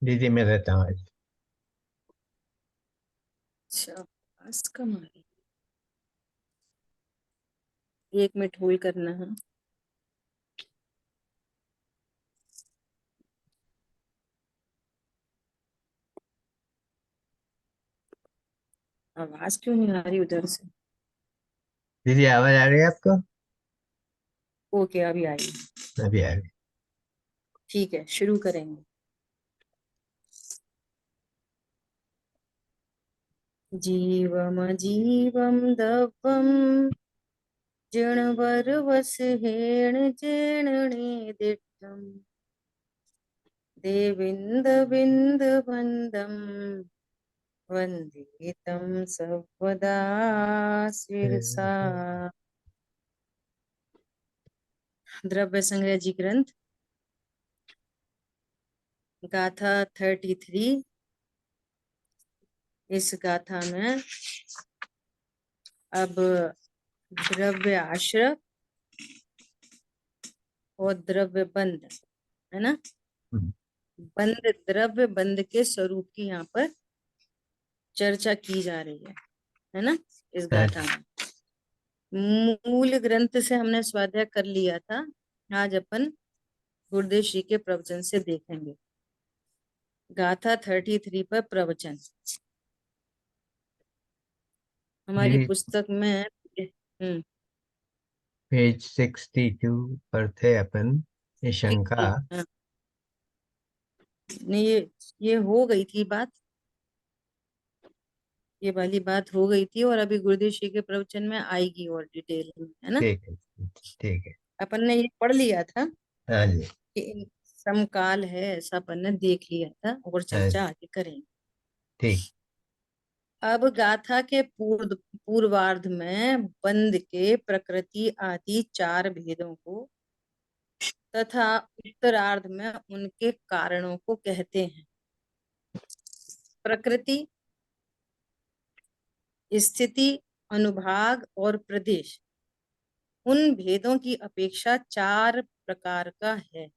दीदी मैं रहता हूँ आज। अच्छा, पास का मारी। 1 मिनट होल्ड करना है। आवाज क्यों नहीं आ रही उधर से? दीदी आवाज आ रही है आपको? ओके, अभी आई। अभी आ रही। ठीक है, शुरू करेंगे। जीवम दव्वम जिणवरवसहेण जेणणे दिट्टम् देविन्दविन्दवन्दम् वन्दे तं सर्वदा शिरसा। द्रव्य संग्रह जी ग्रंथ, गाथा 33। इस गाथा में अब द्रव्य आश्रय और द्रव्य बंध, है ना। हम्म, बंध द्रव्य बंध के स्वरूप की यहाँ पर चर्चा की जा रही है ना, इस गाथा अच्छा, में। मूल ग्रंथ से हमने स्वाध्याय कर लिया था। आज अपन गुरुदेव श्री के प्रवचन से देखेंगे। गाथा 33 पर प्रवचन हमारी दीदी पुस्तक में। हम्म। पेज 62 पर थे अपन। ये शंका। हाँ, नहीं, ये हो गई थी बात। ये वाली बात हो गई थी और अभी गुरुदेव श्री के प्रवचन में आएगी और डिटेल में, है ना। ठीक है। ठीक है। अपन ने ये पढ़ लिया था हाँ जी। कि समकाल है, ऐसा अपन ने देख लिया था और हाँ चर्चा जी। आगे करेंगे। ठीक। अब गाथा के पूर्वार्ध में बंध के प्रकृति आदि 4 भेदों को तथा उत्तरार्ध में उनके कारणों को कहते हैं। प्रकृति, स्थिति, अनुभाग और प्रदेश उन भेदों की अपेक्षा 4 प्रकार का है।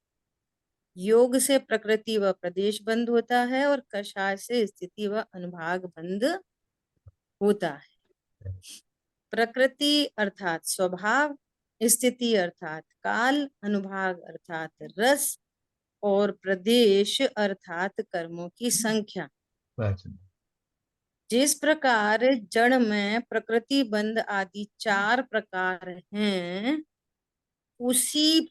योग से प्रकृति व प्रदेश बंद होता है और कषाय से स्थिति व अनुभाग बंद होता है। प्रकृति अर्थात स्वभाव, स्थिति अर्थात काल, अनुभाग अर्थात रस और प्रदेश अर्थात कर्मों की संख्या। बस। जिस प्रकार जड़ में प्रकृति बंध आदि 4 प्रकार हैं, उसी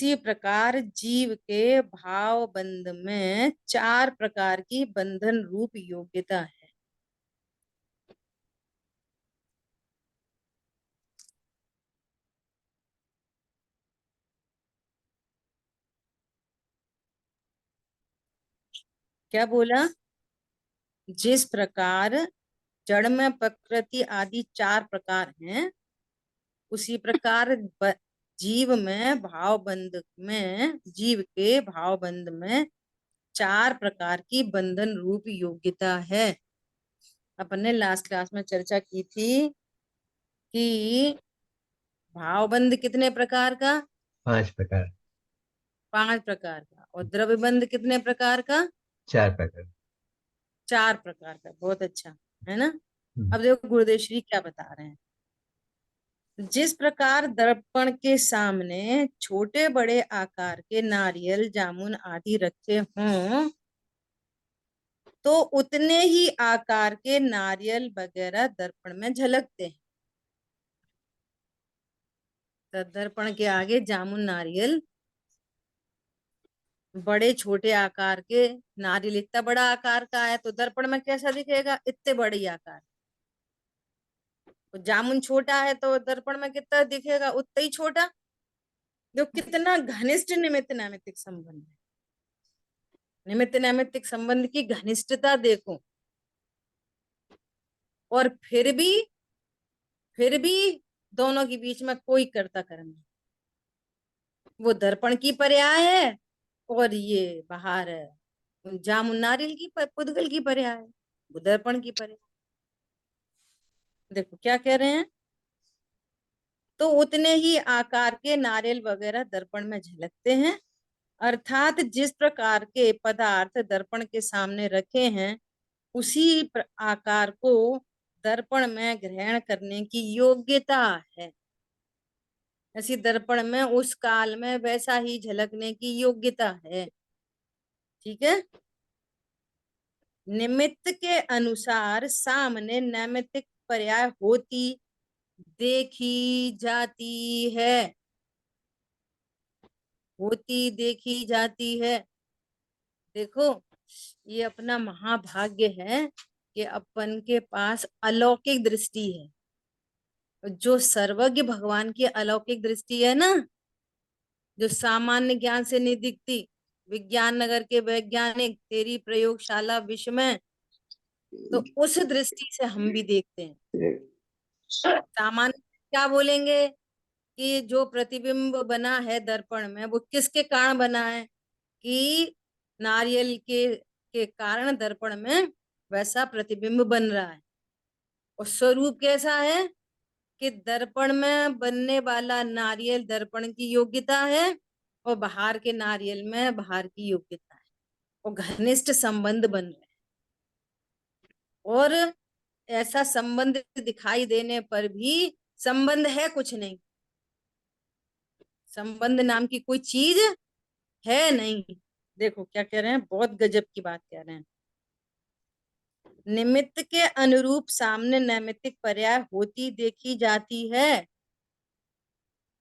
प्रकार जीव के भाव बंध में 4 प्रकार की बंधन रूप योग्यता है। क्या बोला? जिस प्रकार जड़ में प्रकृति आदि 4 प्रकार हैं, उसी प्रकार जीव के भाव बंध में 4 प्रकार की बंधन रूप योग्यता है। अपन ने लास्ट क्लास में चर्चा की थी कि भाव बंध कितने प्रकार का? 5 प्रकार। 5 प्रकार का। और द्रव्य बंध कितने प्रकार का? 4 प्रकार। 4 प्रकार का। बहुत अच्छा, है ना। हम्म, अब देखो गुरुदेव श्री क्या बता रहे हैं। जिस प्रकार दर्पण के सामने छोटे बड़े आकार के नारियल, जामुन आदि रखे हों, तो उतने ही आकार के नारियल वगैरह दर्पण में झलकते हैं। तो दर्पण के आगे जामुन, नारियल, बड़े छोटे आकार के नारियल, इतना बड़ा आकार का है तो दर्पण में कैसा दिखेगा? इतने बड़ी आकार। तो जामुन छोटा है तो दर्पण में कितना दिखेगा? उतना ही छोटा। जो कितना घनिष्ठ निमित्त नैमित्तिक संबंध है। निमित्त नैमित्तिक संबंध की घनिष्ठता देखो। और फिर भी दोनों के बीच में कोई कर्ता कर्म नहीं। वो दर्पण की पर्याय है और ये बाहर है जामुन नारियल की पुद्गल की पर्याय है। वो दर्पण की पर्याय। देखो क्या कह रहे हैं। तो उतने ही आकार के नारियल वगैरह दर्पण में झलकते हैं अर्थात जिस प्रकार के पदार्थ दर्पण के सामने रखे हैं उसी आकार को दर्पण में ग्रहण करने की योग्यता है। ऐसी दर्पण में उस काल में वैसा ही झलकने की योग्यता है। ठीक है। निमित्त के अनुसार सामने नैमित्तिक पर्याय होती देखी जाती है। होती देखी जाती है। देखो, ये अपना महाभाग्य है कि अपन के पास अलौकिक दृष्टि है। जो सर्वज्ञ भगवान की अलौकिक दृष्टि है ना, जो सामान्य ज्ञान से नहीं दिखती। विज्ञान नगर के वैज्ञानिक तेरी प्रयोगशाला विश्व में, तो उस दृष्टि से हम भी देखते हैं। सामान्य क्या बोलेंगे कि जो प्रतिबिंब बना है दर्पण में वो किसके कारण बना है, कि नारियल के कारण दर्पण में वैसा प्रतिबिंब बन रहा है। और स्वरूप कैसा है कि दर्पण में बनने वाला नारियल दर्पण की योग्यता है और बाहर के नारियल में बाहर की योग्यता है। और घनिष्ठ संबंध बन रहे हैं। और ऐसा संबंध दिखाई देने पर भी संबंध है कुछ नहीं। संबंध नाम की कोई चीज है नहीं। देखो क्या कह रहे हैं, बहुत गजब की बात कह रहे हैं। निमित्त के अनुरूप सामने नैमित्तिक पर्याय होती देखी जाती है,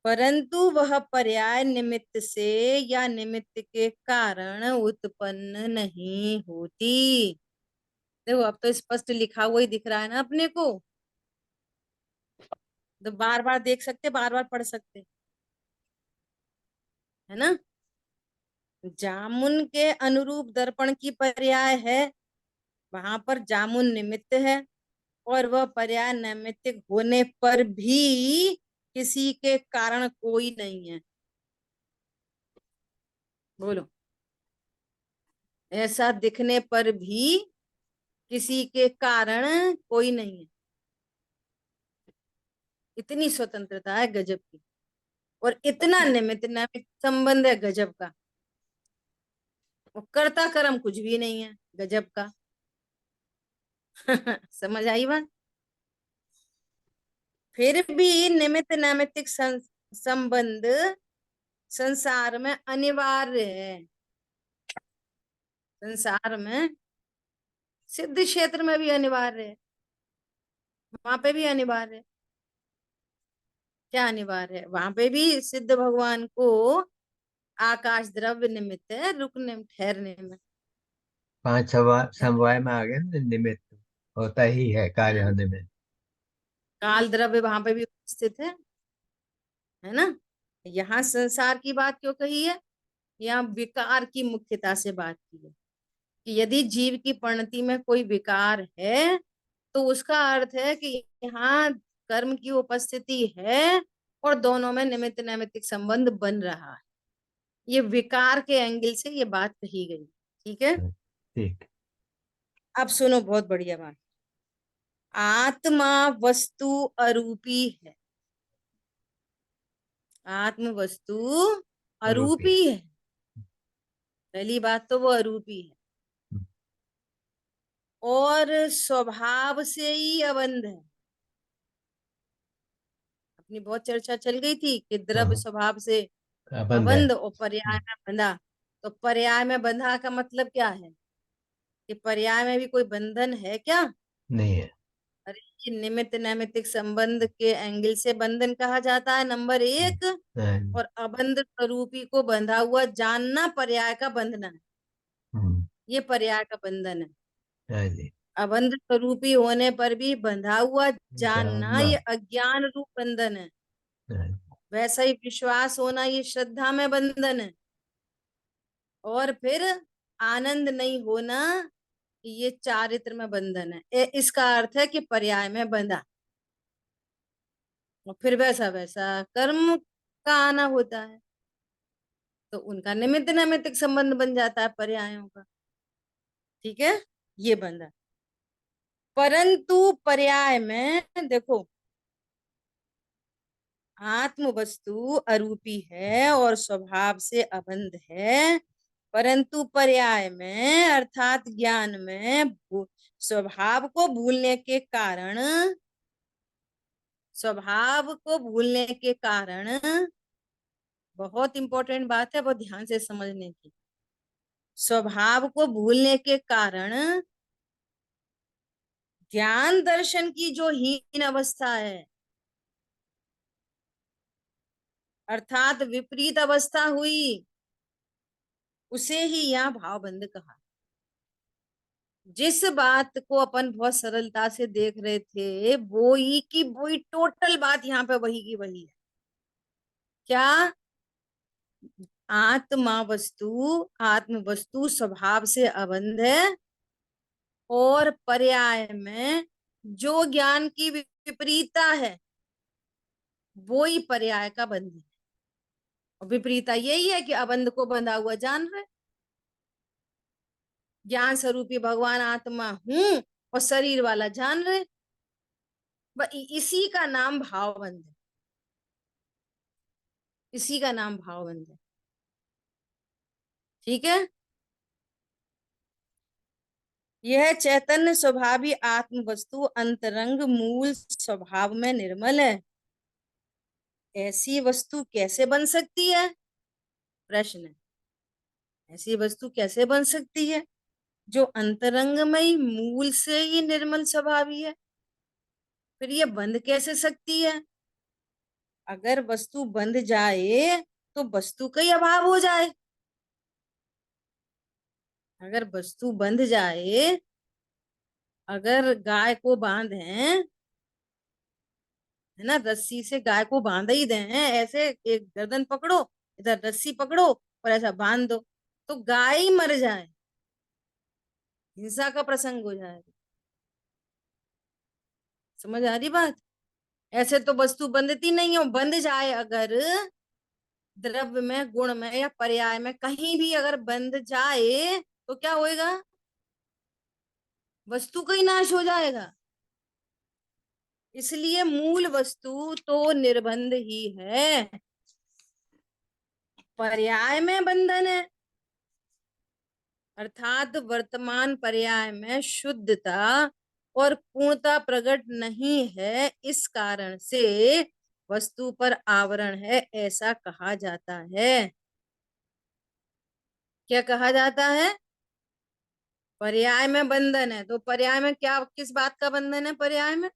परंतु वह पर्याय निमित्त से या निमित्त के कारण उत्पन्न नहीं होती। देखो अब तो स्पष्ट लिखा हुआ ही दिख रहा है ना अपने को। तो बार बार देख सकते, बार बार पढ़ सकते, है ना। जामुन के अनुरूप दर्पण की पर्याय है, वहां पर जामुन निमित्त है और वह पर्याय नैमित्तिक होने पर भी किसी के कारण कोई नहीं है। बोलो, ऐसा दिखने पर भी किसी के कारण कोई नहीं है। इतनी स्वतंत्रता है गजब की। और इतना निमित्त नैमित्त संबंध है गजब का। और कर्ता कर्म कुछ भी नहीं है गजब का। समझ आई बात। फिर भी निमित्त नैमित्तिक संबंध संसार में अनिवार्य है। संसार में सिद्ध क्षेत्र में भी अनिवार्य है, वहां पे भी अनिवार्य है। क्या अनिवार्य है, वहां पे भी सिद्ध भगवान को आकाश द्रव्य निमित्त है रुकने ठहरने में। पांच समवाय में आ गए ना, निमित्त होता ही है कार्य हाँ, होने में। काल द्रव्य वहां पे भी उपस्थित है ना। यहाँ संसार की बात क्यों कही है, यहाँ विकार की मुख्यता से बात की है कि यदि जीव की परिणति में कोई विकार है तो उसका अर्थ है कि यहाँ कर्म की उपस्थिति है और दोनों में निमित्त नैमित्तिक संबंध बन रहा है। ये विकार के एंगल से ये बात कही गई। ठीक है। ठीक। अब सुनो बहुत बढ़िया बात। आत्मा वस्तु अरूपी है। आत्म वस्तु आरोपी अरूपी है। है। पहली बात तो वो अरूपी है और स्वभाव से ही अबंध है। अपनी बहुत चर्चा चल गई थी कि द्रव्य हाँ, स्वभाव से बंद है। अबंध और पर्याय में बंधा। तो पर्याय में बंधा का मतलब क्या है, कि पर्याय में भी कोई बंधन है क्या। नहीं है। अरे ये निमित्त नैमित्तिक संबंध के एंगल से बंधन कहा जाता है नंबर एक। हाँ, और अबंध स्वरूपी को बंधा हुआ जानना पर्याय का बंधना है। हम्म, ये पर्याय का बंधन है। हाँ जी। अबंध स्वरूपी होने पर भी बंधा हुआ जानना जानना। ये अज्ञान रूप बंधन है। हाँ, वैसा ही विश्वास होना ये श्रद्धा में बंधन है। और फिर आनंद नहीं होना ये चारित्र में बंधन है। इसका अर्थ है कि पर्याय में बंधा। और फिर वैसा वैसा कर्म का आना होता है तो उनका निमित्त नैमित्तिक संबंध बन जाता है पर्यायों का। ठीक है, ये बंधा। परंतु पर्याय में देखो, आत्म वस्तु अरूपी है और स्वभाव से अबंध है, परंतु पर्याय में अर्थात ज्ञान में स्वभाव को भूलने के कारण, स्वभाव को भूलने के कारण, बहुत इंपॉर्टेंट बात है, बहुत ध्यान से समझने की। स्वभाव को भूलने के कारण ज्ञान दर्शन की जो हीन अवस्था है, अर्थात विपरीत अवस्था हुई, उसे ही यहाँ भावबंध कहा। जिस बात को अपन बहुत सरलता से देख रहे थे, वो ही की वही टोटल बात यहाँ पे वही की वही है। क्या? आत्म वस्तु स्वभाव से अबंध है और पर्याय में जो ज्ञान की विपरीतता है वो ही पर्याय का बंध है। और विपरीतता यही है कि अबंध को बंधा हुआ जान रहे, ज्ञान स्वरूपी भगवान आत्मा हूं और शरीर वाला जान रहे, इसी का नाम भावबंध है, इसी का नाम भावबंध है। ठीक है। यह चैतन्य स्वभावी आत्म वस्तु अंतरंग मूल स्वभाव में निर्मल है। ऐसी वस्तु कैसे बन सकती है? प्रश्न है। ऐसी वस्तु कैसे बन सकती है जो अंतरंगमय मूल से ही निर्मल स्वभावी है? फिर ये बंध कैसे सकती है? अगर वस्तु बंध जाए तो वस्तु का ही अभाव हो जाए। अगर वस्तु बंध जाए, अगर गाय को बांधे, है ना, रस्सी से गाय को बांध ही दें, ऐसे एक गर्दन पकड़ो, इधर रस्सी पकड़ो और ऐसा बांध दो, तो गाय ही मर जाए, हिंसा का प्रसंग हो जाएगा। समझ आ रही बात? ऐसे तो वस्तु बंधती नहीं हो, बंध जाए अगर द्रव्य में, गुण में या पर्याय में कहीं भी अगर बंध जाए तो क्या होएगा? वस्तु का ही नाश हो जाएगा। इसलिए मूल वस्तु तो निर्बंध ही है, पर्याय में बंधन है, अर्थात वर्तमान पर्याय में शुद्धता और पूर्णता प्रकट नहीं है, इस कारण से वस्तु पर आवरण है, ऐसा कहा जाता है। क्या कहा जाता है? पर्याय में बंधन है, तो पर्याय में क्या, किस बात का बंधन है पर्याय में?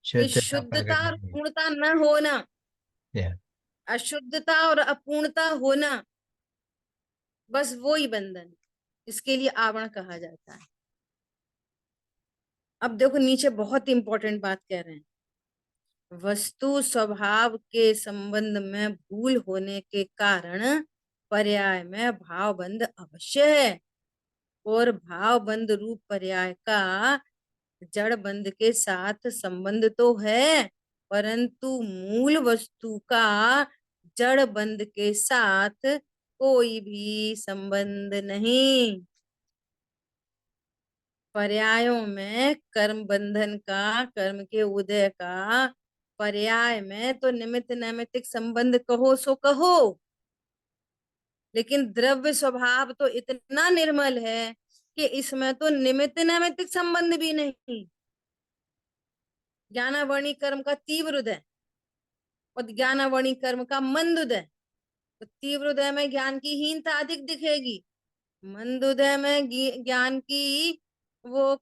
कि शुद्धता शुद्धता प्रकट और नहीं पूर्णता न होना, है। अशुद्धता और अपूर्णता होना, बस वो ही बंधन, इसके लिए आवरण कहा जाता है। अब देखो नीचे बहुत इंपॉर्टेंट बात कह रहे हैं, वस्तु स्वभाव के संबंध में भूल होने के कारण पर्याय में भावबंध अवश्य है, और भावबंध रूप पर्याय का जड़ बंध के साथ संबंध तो है, परंतु मूल वस्तु का जड़ बंध के साथ कोई भी संबंध नहीं। पर्यायों में कर्म बंधन का, कर्म के उदय का, पर्याय में तो निमित्त नैमित्तिक संबंध कहो सो कहो, लेकिन द्रव्य स्वभाव तो इतना निर्मल है कि इसमें तो निमित्त नैमित्तिक संबंध भी नहीं। ज्ञानावरणी कर्म का तीव्र उदय और ज्ञानावरणी कर्म का मंद उदय, तो तीव्र उदय में ज्ञान की हीनता अधिक दिखेगी, मंद उदय में ज्ञान की वो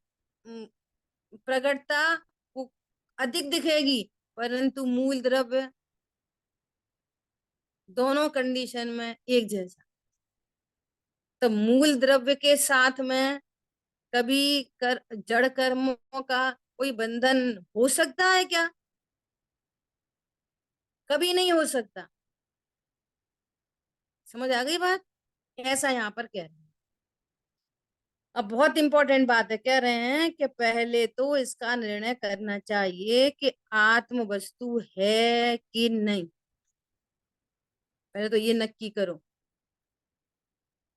प्रकटता वो अधिक दिखेगी, परंतु मूल द्रव्य दोनों कंडीशन में एक जैसा। तो मूल द्रव्य के साथ में कभी जड़ कर्मों का कोई बंधन हो सकता है क्या? कभी नहीं हो सकता। समझ आ गई बात? ऐसा यहाँ पर कह रहे हैं। अब बहुत इंपॉर्टेंट बात है, कह रहे हैं कि पहले तो इसका निर्णय करना चाहिए कि आत्म वस्तु है कि नहीं। पहले तो ये नक्की करो,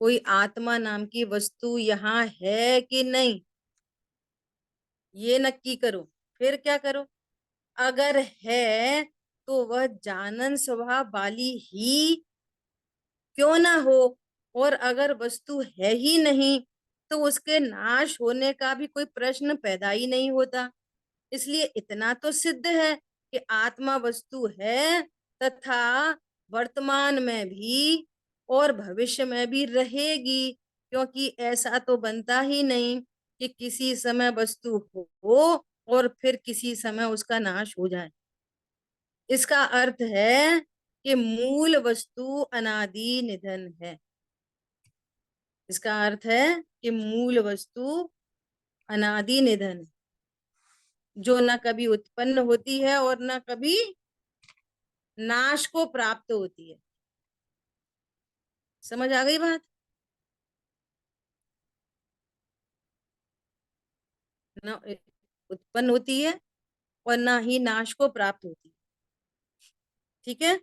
कोई आत्मा नाम की वस्तु यहाँ है कि नहीं, ये नक्की करो। फिर क्या करो? अगर है तो वह जानन स्वभाव वाली ही क्यों ना हो, और अगर वस्तु है ही नहीं तो उसके नाश होने का भी कोई प्रश्न पैदा ही नहीं होता। इसलिए इतना तो सिद्ध है कि आत्मा वस्तु है तथा वर्तमान में भी और भविष्य में भी रहेगी, क्योंकि ऐसा तो बनता ही नहीं कि किसी समय वस्तु हो और फिर किसी समय उसका नाश हो जाए। इसका अर्थ है कि मूल वस्तु अनादि निधन है। इसका अर्थ है कि मूल वस्तु अनादि निधन है, जो न कभी उत्पन्न होती है और न कभी नाश को प्राप्त होती है। समझ आ गई बात? न उत्पन्न होती है और ना ही नाश को प्राप्त होती है। ठीक है।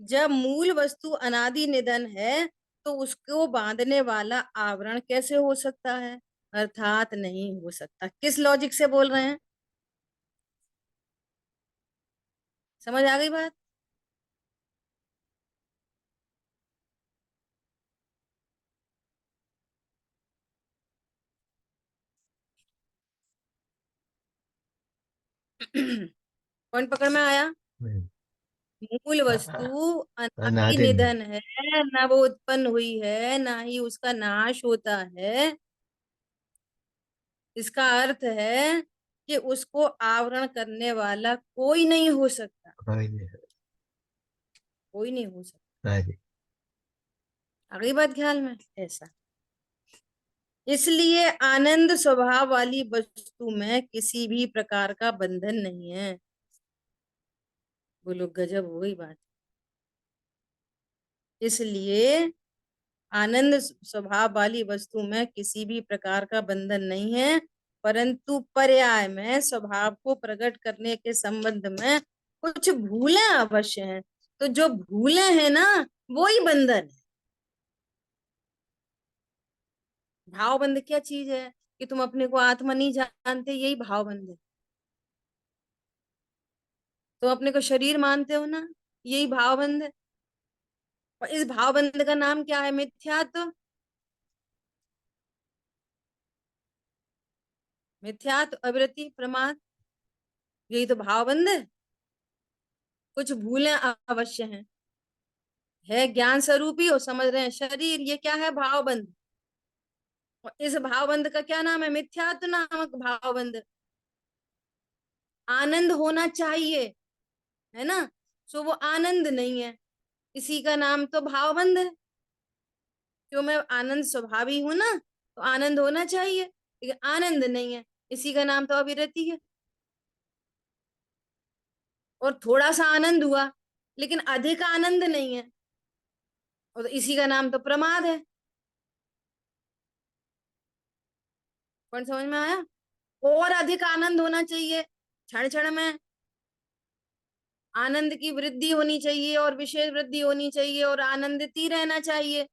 जब मूल वस्तु अनादि निधन है तो उसको बांधने वाला आवरण कैसे हो सकता है? अर्थात नहीं हो सकता। किस लॉजिक से बोल रहे हैं? समझ आ गई बात? कौन पकड़ में आया? हम्म। मूल अ- वस्तु अ- अनादि अनादि नहीं। निधन है, ना वो उत्पन्न हुई है ना ही उसका नाश होता है। इसका अर्थ है कि उसको आवरण करने वाला कोई नहीं हो सकता। हाँ जी। कोई नहीं हो सकता। हाँ जी। अगली बात ख्याल में ऐसा। इसलिए आनंद स्वभाव वाली वस्तु में किसी भी प्रकार का बंधन नहीं है। बोलो गजब हो गई बात। इसलिए आनंद स्वभाव वाली वस्तु में किसी भी प्रकार का बंधन नहीं है, परंतु पर्याय में स्वभाव को प्रकट करने के संबंध में कुछ भूलें अवश्य हैं। तो जो भूलें हैं ना, वो ही बंधन है। भावबंध क्या चीज है? कि तुम अपने को आत्मा नहीं जानते, यही भावबंध है। तुम अपने को शरीर मानते हो ना, यही भावबंध है। और इस भावबंध का नाम क्या है? मिथ्यात्व। मिथ्यात्व, अविरति, प्रमाद, यही तो भावबंध है। कुछ भूलें अवश्य हैं। है ज्ञान स्वरूपी और समझ रहे हैं शरीर, ये क्या है? भावबंध। और इस भावबंध का क्या नाम है? मिथ्यात्व नामक भावबंध। आनंद होना चाहिए, है ना? सो वो आनंद नहीं है, इसी का नाम तो भावबंध है। क्यों? मैं आनंद स्वभावी हूं ना, तो आनंद होना चाहिए, लेकिन आनंद नहीं है, इसी का नाम तो अविरति है। और थोड़ा सा आनंद हुआ लेकिन अधिक आनंद नहीं है, और इसी का नाम तो प्रमाद है। कौन समझ में आया? और अधिक आनंद होना चाहिए, क्षण क्षण में आनंद की वृद्धि होनी चाहिए और विशेष वृद्धि होनी चाहिए और आनंदित ही रहना चाहिए।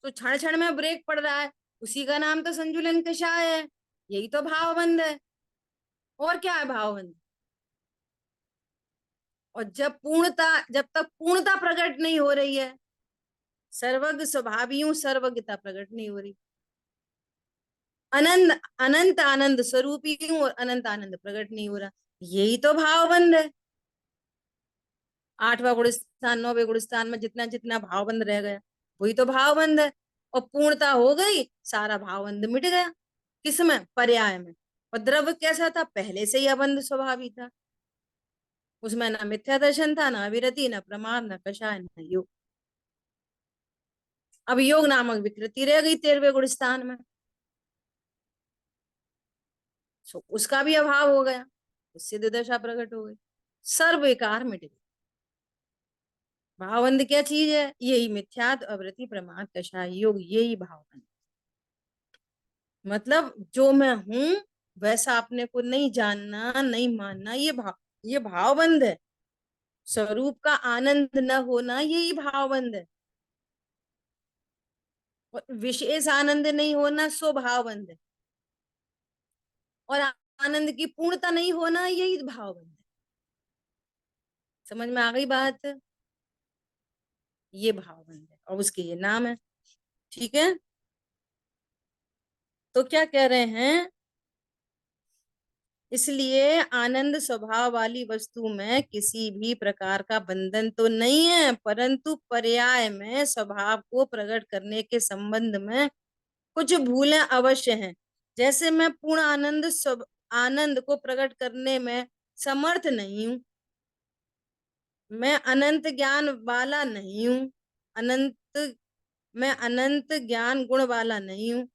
तो क्षण क्षण में ब्रेक पड़ रहा है, उसी का नाम तो संतुलन कषाय है। यही तो भावबंध है। और क्या है भावबंध? और जब तक पूर्णता प्रकट नहीं हो रही है, सर्वज्ञ स्वभावी हूं, सर्वज्ञता प्रकट नहीं हो रही। अनंत अनंत आनंद स्वरूपी हूं और अनंत आनंद प्रकट नहीं हो रहा। यही तो भावबंध है। आठवां गुण स्थान, नौवे गुण स्थान में जितना जितना भावबंध रह गया, वही तो भावबंध है। और पूर्णता हो गई, सारा भावबंध मिट गया। किसमें? पर्याय में। और द्रव्य कैसा था? पहले से ही अबंध स्वभावी था। उसमें ना मिथ्या दर्शन था, ना विरति, ना प्रमाद, ना कषाय, ना योग। अब योग नामक विकृति रह गई 13वें गुण स्थान में, सो उसका भी अभाव हो गया, सिद्ध दशा प्रकट हो गई, सर्व विकार मिट गए। भावबंध क्या चीज है? यही मिथ्यात्व, अवृत्ति, प्रमाद, कषाय, योग, यही भावबंध। मतलब जो मैं हूं वैसा अपने को नहीं जानना, नहीं मानना, ये भावबंध है। स्वरूप का आनंद न होना, यही भावबंध है। और विशेष आनंद नहीं होना, सो भावबंध है। और आनंद की पूर्णता नहीं होना, यही भावबंध है। समझ में आ गई बात? ये भावबंध है और उसके ये नाम है। ठीक है, तो क्या कह रहे हैं, इसलिए आनंद स्वभाव वाली वस्तु में किसी भी प्रकार का बंधन तो नहीं है, परंतु पर्याय में स्वभाव को प्रकट करने के संबंध में कुछ भूलें अवश्य हैं। जैसे मैं पूर्ण आनंद को प्रकट करने में समर्थ नहीं हूं, मैं अनंत ज्ञान वाला नहीं हूं, अनंत मैं अनंत ज्ञान गुण वाला नहीं हूं,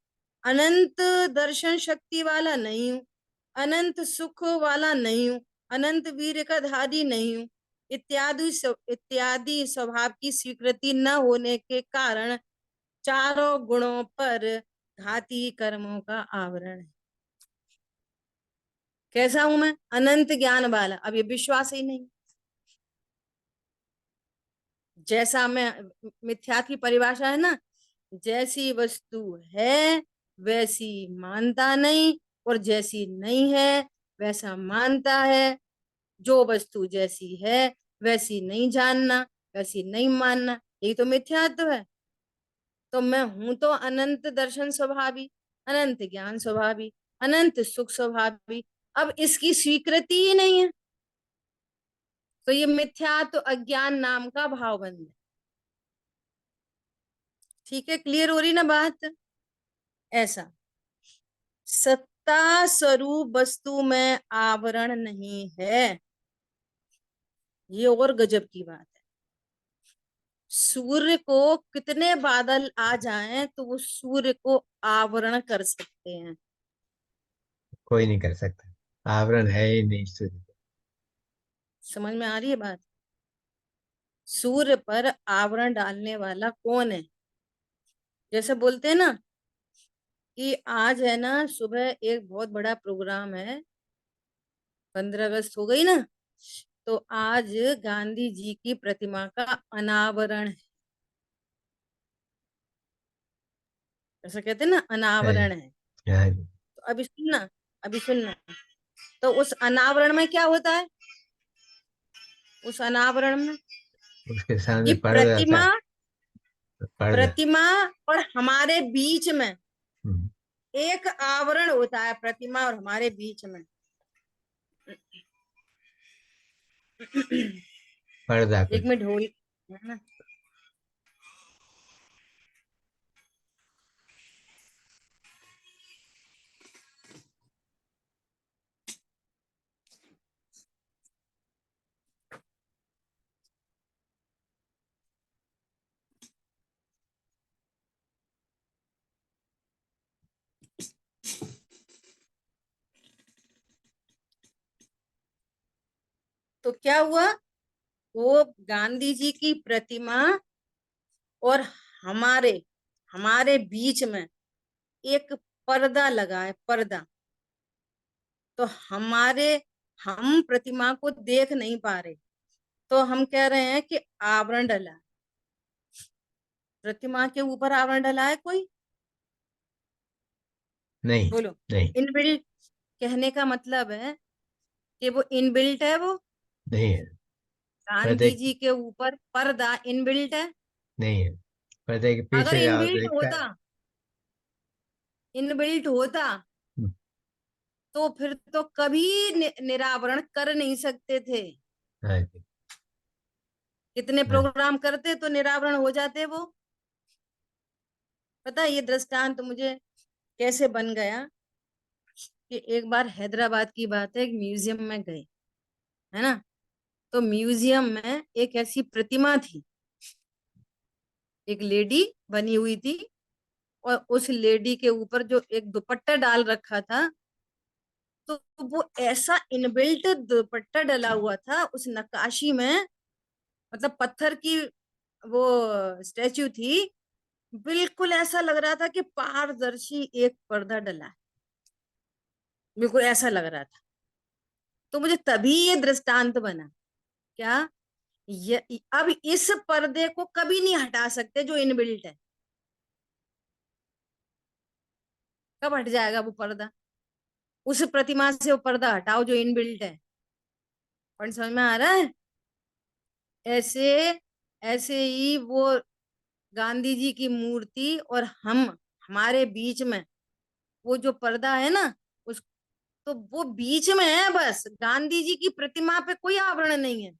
अनंत दर्शन शक्ति वाला नहीं हूं, अनंत सुख वाला नहीं हूं, अनंत वीर का धारी नहीं हूं, इत्यादि स्वभाव की स्वीकृति न होने के कारण चारों गुणों पर घाती कर्मों का आवरण है। कैसा हूं मैं? अनंत ज्ञान वाला। अब ये विश्वास ही नहीं। जैसा मैं, मिथ्या की परिभाषा है ना, जैसी वस्तु है वैसी मानता नहीं, और जैसी नहीं है वैसा मानता है। जो वस्तु जैसी है वैसी नहीं जानना, वैसी नहीं मानना, यही तो मिथ्यात्व है। तो मैं हूं तो अनंत दर्शन स्वभावी, अनंत ज्ञान स्वभावी, अनंत सुख स्वभावी। अब इसकी स्वीकृति ही नहीं है, तो ये मिथ्यात्व अज्ञान नाम का भावबंध है। ठीक है, क्लियर हो रही ना बात? ऐसा सत्ता स्वरूप वस्तु में आवरण नहीं है। ये और गजब की बात है। सूर्य को कितने बादल आ जाएं तो वो सूर्य को आवरण कर सकते हैं? कोई नहीं कर सकता, आवरण है ही नहीं सूर्य का। समझ में आ रही है बात? सूर्य पर आवरण डालने वाला कौन है? जैसे बोलते हैं ना कि आज है ना, सुबह एक बहुत बड़ा प्रोग्राम है, 15 अगस्त हो गई ना, तो आज गांधी जी की प्रतिमा का अनावरण है। ऐसा कहते हैं ना, हाँ अनावरण जी। है। हाँ जी। तो अभी सुनना, अभी सुनना। तो उस अनावरण में क्या होता है? उस अनावरण में उसके सामने कि पड़ जाता प्रतिमा, है, तो पड़ जाता प्रतिमा और हमारे बीच में है। एक आवरण होता है, प्रतिमा और हमारे बीच में। पर्दा एक कुछ। में ढोल है ना। तो क्या हुआ, वो गांधी जी की प्रतिमा और हमारे हमारे बीच में एक पर्दा लगा है, पर्दा। तो हम प्रतिमा को देख नहीं पा रहे, तो हम कह रहे हैं कि आवरण डला है। प्रतिमा के ऊपर आवरण डला है कोई? नहीं। बोलो। नहीं। इनबिल्ट, कहने का मतलब है कि वो इनबिल्ट है। वो नहीं है। पर्दे। गांधी जी के ऊपर पर्दा इनबिल्ट है। नहीं है। पर्दे के अगर पीछे जाओ तो इनबिल्ट दिखता होता, है। इनबिल्ट होता हम्म, तो फिर तो कभी निरावरण कर नहीं सकते थे। हाँ जी। कितने हाँ। प्रोग्राम करते तो निरावरण हो जाते वो। पता है ये दृष्टांत तो मुझे कैसे बन गया, कि एक बार हैदराबाद की बात है, एक म्यूजियम में गए, है ना। तो म्यूजियम में एक ऐसी प्रतिमा थी, एक लेडी बनी हुई थी, और उस लेडी के ऊपर जो एक दुपट्टा डाल रखा था, तो वो ऐसा इनबिल्ट दुपट्टा डला हुआ था उस नक्काशी में, मतलब पत्थर की वो स्टैचू थी। बिल्कुल ऐसा लग रहा था कि पारदर्शी एक पर्दा डला है, बिल्कुल ऐसा लग रहा था। तो मुझे तभी ये दृष्टांत बना, क्या ये, अब इस पर्दे को कभी नहीं हटा सकते जो इनबिल्ट है। कब हट जाएगा वो पर्दा? उस प्रतिमा से वो पर्दा हटाओ जो इनबिल्ट है। पॉइंट समझ में आ रहा है? ऐसे ऐसे ही वो गांधी जी की मूर्ति और हमारे बीच में वो जो पर्दा है ना, उस तो वो बीच में है, बस गांधी जी की प्रतिमा पे कोई आवरण नहीं है।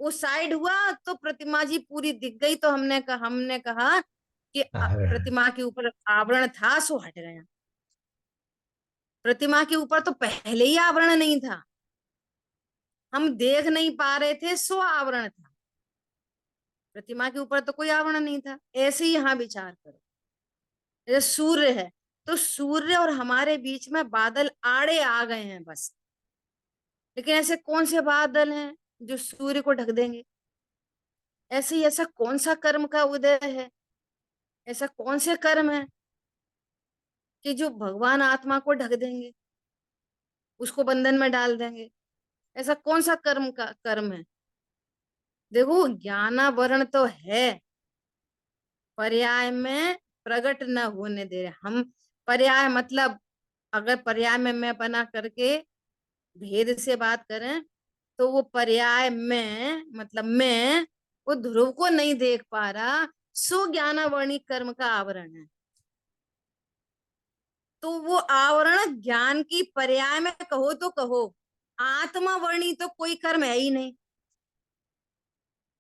वो साइड हुआ तो प्रतिमा जी पूरी दिख गई, तो हमने कहा कि आवरण। प्रतिमा के ऊपर आवरण था सो हट गया। प्रतिमा के ऊपर तो पहले ही आवरण नहीं था, हम देख नहीं पा रहे थे सो आवरण था। प्रतिमा के ऊपर तो कोई आवरण नहीं था। ऐसे ही यहाँ विचार करो, जैसे सूर्य है, तो सूर्य और हमारे बीच में बादल आड़े आ गए हैं बस। लेकिन ऐसे कौन से बादल हैं जो सूर्य को ढक देंगे? ऐसे ही ऐसा कौन सा कर्म का उदय है, ऐसा कौन से कर्म है कि जो भगवान आत्मा को ढक देंगे, उसको बंधन में डाल देंगे? ऐसा कौन सा कर्म है? देखो, ज्ञानावरण तो है, पर्याय में प्रकट न होने दे रहे हम। पर्याय मतलब, अगर पर्याय में मैं बना करके भेद से बात करें, तो वो पर्याय में मतलब मैं वो ध्रुव को नहीं देख पा रहा, सो ज्ञानावर्णी कर्म का आवरण है। तो वो आवरण ज्ञान की पर्याय में कहो तो कहो, आत्मा वर्णी तो कोई कर्म है ही नहीं।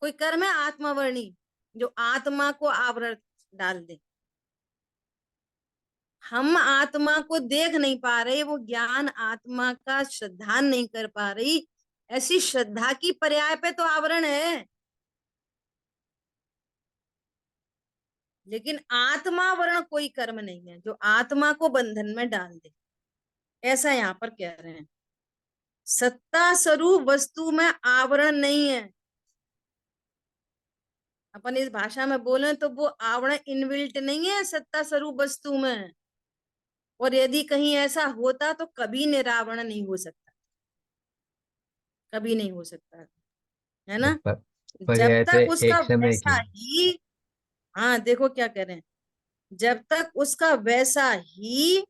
कोई कर्म है आत्मा वर्णी जो आत्मा को आवरण डाल दे? हम आत्मा को देख नहीं पा रहे, वो ज्ञान आत्मा का श्रद्धा नहीं कर पा रही, ऐसी श्रद्धा की पर्याय पे तो आवरण है। लेकिन आत्मा वर्ण कोई कर्म नहीं है जो आत्मा को बंधन में डाल दे, ऐसा यहाँ पर कह रहे हैं। सत्ता स्वरूप वस्तु में आवरण नहीं है। अपन इस भाषा में बोले तो वो आवरण इनबिल्ट नहीं है सत्ता स्वरूप वस्तु में। और यदि कहीं ऐसा होता तो कभी निरावरण नहीं हो सकता, कभी नहीं हो सकता, है ना? जब पर्याय तो तक उसका एक समय की। वैसा ही, हाँ देखो क्या कह रहे हैं, जब तक उसका वैसा ही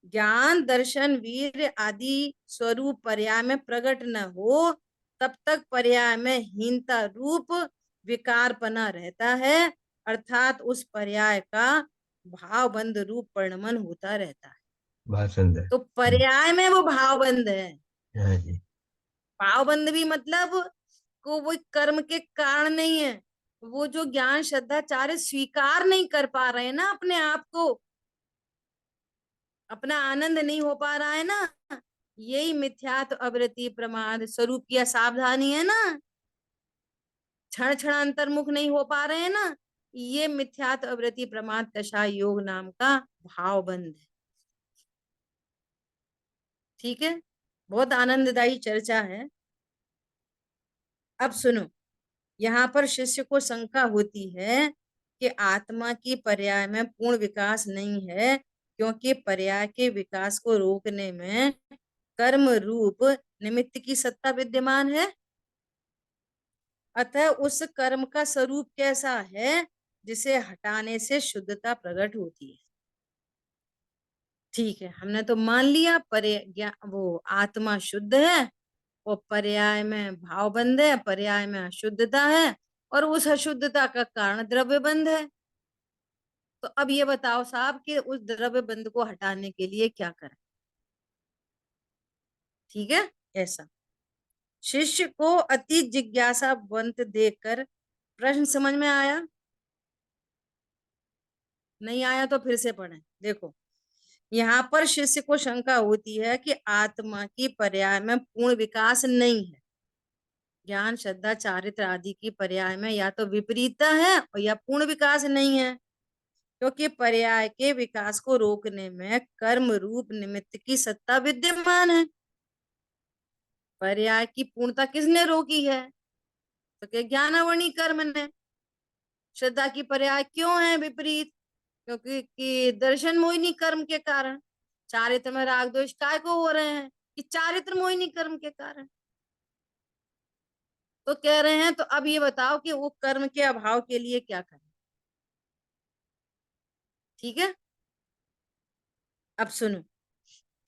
ज्ञान दर्शन वीर आदि स्वरूप पर्याय में प्रकट न हो, तब तक पर्याय में हीनता रूप विकारपना रहता है, अर्थात उस पर्याय का भावबंध रूप परिणमन होता रहता है। बहुत सुंदर। तो पर्याय में वो भावबंध है। हाँ जी। भावबंध भी मतलब को वो कर्म के कारण नहीं है, वो जो ज्ञान श्रद्धा चार्य स्वीकार नहीं कर पा रहे हैं ना अपने आप को, अपना आनंद नहीं हो पा रहा है ना, यही मिथ्यात्व अवृत्ति प्रमाद स्वरूप की सावधानी है ना। क्षण क्षण अंतर्मुख नहीं हो पा रहे हैं ना, ये मिथ्यात्व अवृत्ति प्रमाद दशा योग नाम का भावबंध है। ठीक है, बहुत आनंददायी चर्चा है। अब सुनो, यहाँ पर शिष्य को शंका होती है कि आत्मा की पर्याय में पूर्ण विकास नहीं है, क्योंकि पर्याय के विकास को रोकने में कर्म रूप निमित्त की सत्ता विद्यमान है। अतः उस कर्म का स्वरूप कैसा है जिसे हटाने से शुद्धता प्रकट होती है? ठीक है, हमने तो मान लिया वो आत्मा शुद्ध है, और पर्याय में भाव बंध है, पर्याय में अशुद्धता है, और उस अशुद्धता का कारण द्रव्य बंध है। तो अब ये बताओ साहब कि उस द्रव्य बंध को हटाने के लिए क्या करें? ठीक है, ऐसा शिष्य को अति जिज्ञासावंत देखकर प्रश्न समझ में आया? नहीं आया तो फिर से पढ़ें। देखो, यहाँ पर शिष्य को शंका होती है कि आत्मा की पर्याय में पूर्ण विकास नहीं है, ज्ञान श्रद्धा चारित्र आदि की पर्याय में या तो विपरीतता है और या पूर्ण विकास नहीं है, क्योंकि पर्याय के विकास को रोकने में कर्म रूप निमित्त की सत्ता विद्यमान है। पर्याय की पूर्णता किसने रोकी है? तो क्या ज्ञानावरणी कर्म ने। श्रद्धा की पर्याय क्यों है विपरीत? क्योंकि कि दर्शन मोहिनी कर्म के कारण। चारित्र में राग द्वेष काय को हो रहे हैं? कि चारित्र मोहिनी कर्म के कारण। तो कह रहे हैं, तो अब ये बताओ कि वो कर्म के अभाव के लिए क्या करें? ठीक है, अब सुनो,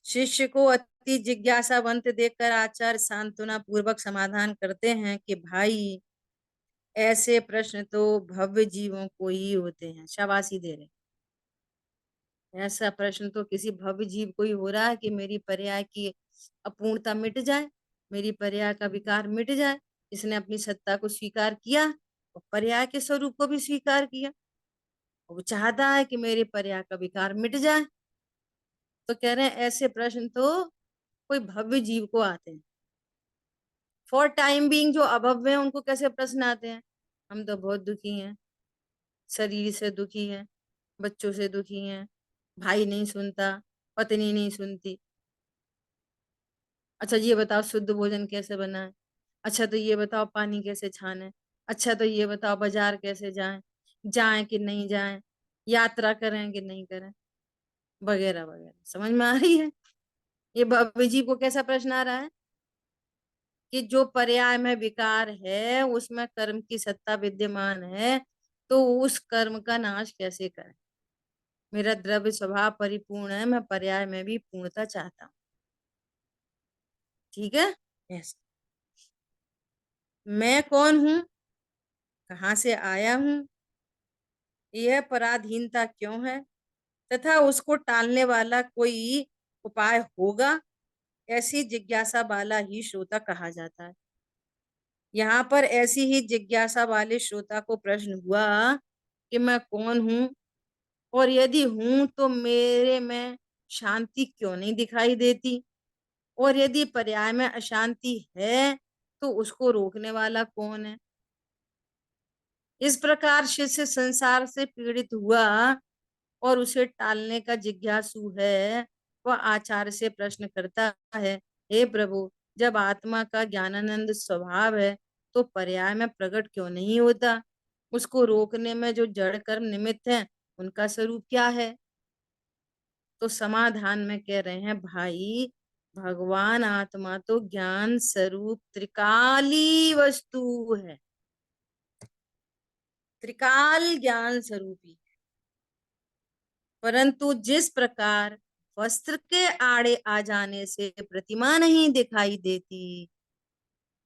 शिष्य को अति जिज्ञासावंत देखकर आचार्य सांत्वना पूर्वक समाधान करते हैं कि भाई ऐसे प्रश्न तो भव्य जीवों को ही होते हैं। शाबाशी दे रहे हैं। ऐसा प्रश्न तो किसी भव्य जीव को ही हो रहा है कि मेरी पर्याय की अपूर्णता मिट जाए, मेरी पर्याय का विकार मिट जाए। इसने अपनी सत्ता को स्वीकार किया और पर्याय के स्वरूप को भी स्वीकार किया। वो चाहता है कि मेरे पर्याय का विकार मिट जाए। तो कह रहे हैं ऐसे प्रश्न तो कोई भव्य जीव को आते हैं। फॉर टाइम बीइंग जो अभव्य है उनको कैसे प्रश्न आते हैं? हम तो बहुत दुखी हैं, शरीर से दुखी हैं, बच्चों से दुखी हैं, भाई नहीं सुनता, पत्नी नहीं सुनती। अच्छा ये बताओ शुद्ध भोजन कैसे बनाए? अच्छा तो ये बताओ पानी कैसे छाने? अच्छा तो ये बताओ बाजार कैसे जाएं, जाएं कि नहीं जाएं, यात्रा करें कि नहीं करें, वगैरह वगैरह। समझ में आ रही है? ये भव्य जीव को कैसा प्रश्न आ रहा है कि जो पर्याय में विकार है उसमें कर्म की सत्ता विद्यमान है, तो उस कर्म का नाश कैसे करें? मेरा द्रव्य स्वभाव परिपूर्ण है, मैं पर्याय में भी पूर्णता चाहता हूँ। ठीक है? यस। मैं कौन हूं, कहाँ से आया हूं, यह पराधीनता क्यों है, तथा उसको टालने वाला कोई उपाय होगा, ऐसी जिज्ञासा वाला ही श्रोता कहा जाता है। यहाँ पर ऐसी ही जिज्ञासा वाले श्रोता को प्रश्न हुआ कि मैं कौन हूं, और यदि हूं तो मेरे में शांति क्यों नहीं दिखाई देती, और यदि पर्याय में अशांति है तो उसको रोकने वाला कौन है। इस प्रकार शिष्य संसार से पीड़ित हुआ और उसे टालने का जिज्ञासु है, वह आचार्य से प्रश्न करता है, हे प्रभु, जब आत्मा का ज्ञानानंद स्वभाव है तो पर्याय में प्रकट क्यों नहीं होता? उसको रोकने में जो जड़ कर्म निमित्त हैं उनका स्वरूप क्या है? तो समाधान में कह रहे हैं, भाई भगवान आत्मा तो ज्ञान स्वरूप त्रिकाली वस्तु है, त्रिकाल ज्ञान स्वरूपी। परंतु जिस प्रकार वस्त्र के आड़े आ जाने से प्रतिमा नहीं दिखाई देती,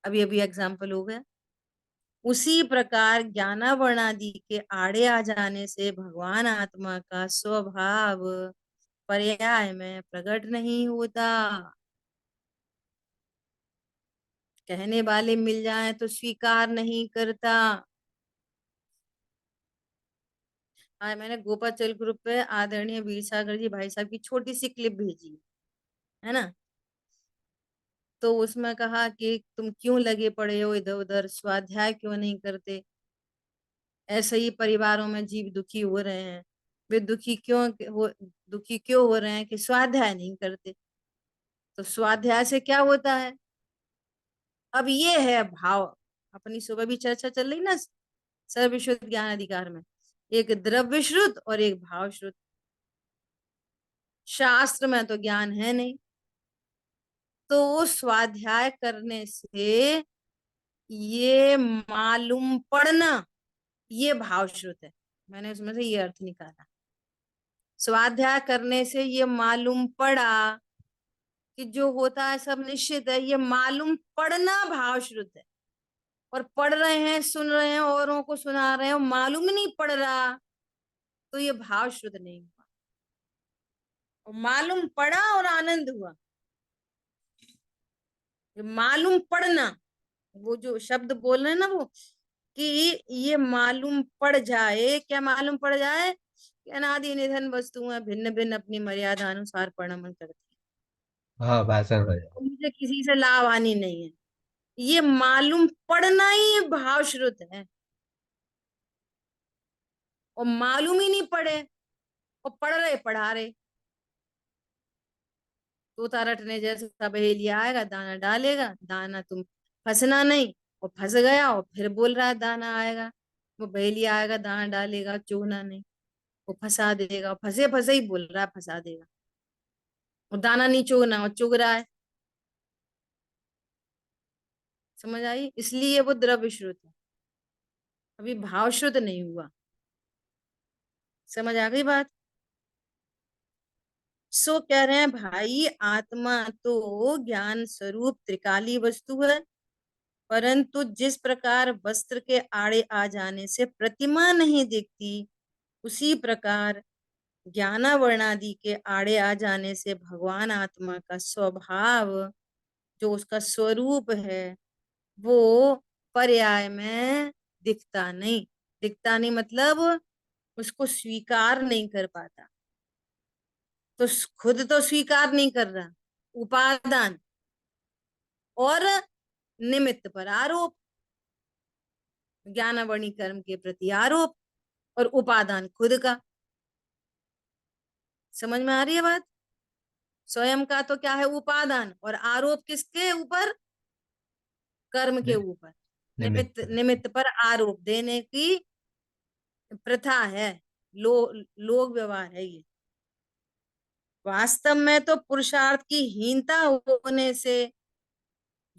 अभी अभी एग्जाम्पल हो गया, उसी प्रकार ज्ञानावरणादि के आड़े आ जाने से भगवान आत्मा का स्वभाव पर्याय में प्रकट नहीं होता। कहने वाले मिल जाए तो स्वीकार नहीं करता। आज मैंने गोपाचल ग्रुप पे आदरणीय वीर सागर जी भाई साहब की छोटी सी क्लिप भेजी है ना, तो उसमें कहा कि तुम क्यों लगे पड़े हो इधर उधर, स्वाध्याय क्यों नहीं करते? ऐसे ही परिवारों में जीव दुखी हो रहे हैं, वे दुखी क्यों हो रहे हैं कि स्वाध्याय नहीं करते। तो स्वाध्याय से क्या होता है? अब ये है भाव। अपनी सुबह भी चर्चा चल रही ना सर्वविशुद्ध ज्ञान अधिकार में, एक द्रव्य श्रुत और एक भाव श्रुत। शास्त्र में तो ज्ञान है नहीं, तो स्वाध्याय करने से ये मालूम पड़ना, ये भाव श्रुत है। मैंने उसमें से ये अर्थ निकाला। स्वाध्याय करने से ये मालूम पड़ा कि जो होता है सब निश्चित है, ये मालूम पड़ना भाव श्रुत है। और पढ़ रहे हैं, सुन रहे हैं, औरों को सुना रहे हैं, मालूम ही नहीं पड़ रहा, तो ये भाव श्रुत नहीं हुआ। और मालूम पड़ा और आनंद हुआ। मालूम पड़ना, वो जो शब्द बोल रहे हैं ना, वो कि ये मालूम पड़ जाए, क्या मालूम पड़ जाए कि अनादि निधन वस्तुएं भिन्न भिन्न अपनी मर्यादा अनुसार परिणमन करती हाँ, भाषण हो है, मुझे किसी से लाभ हानि नहीं है। ये मालूम पड़ना ही भाव श्रुत है। और मालूम ही नहीं पड़े और पढ़ रहे पढ़ा रहे, तोता रटने जैसा बहेलिया आएगा, दाना डालेगा, दाना तुम फंसना नहीं, और फंस गया और फिर बोल रहा है दाना आएगा। वो बहेलिया आएगा, दाना डालेगा, चुगना नहीं, वो फंसा देगा, और फंसे फंसे ही बोल रहा है फंसा देगा, और दाना नहीं चुगना और चुग रहा है। समझ आई? इसलिए वो द्रव्य श्रुत है, अभी भाव श्रुत नहीं हुआ। समझ आ गई बात? सो कह रहे हैं भाई, आत्मा तो ज्ञान स्वरूप त्रिकाली वस्तु है, परंतु जिस प्रकार वस्त्र के आड़े आ जाने से प्रतिमा नहीं दिखती, उसी प्रकार ज्ञानावरणादि के आड़े आ जाने से भगवान आत्मा का स्वभाव, जो उसका स्वरूप है, वो पर्याय में दिखता नहीं। दिखता नहीं मतलब उसको स्वीकार नहीं कर पाता। तो खुद तो स्वीकार नहीं कर रहा, उपादान और निमित्त पर आरोप, ज्ञानावरणी कर्म के प्रति आरोप और उपादान खुद का। समझ में आ रही है बात? स्वयं का तो क्या है, उपादान, और आरोप किसके ऊपर? कर्म के नि, ऊपर। निमित्त, निमित्त। निमित्त पर आरोप देने की प्रथा है, लोक व्यवहार है ये। वास्तव में तो पुरुषार्थ की हीनता होने से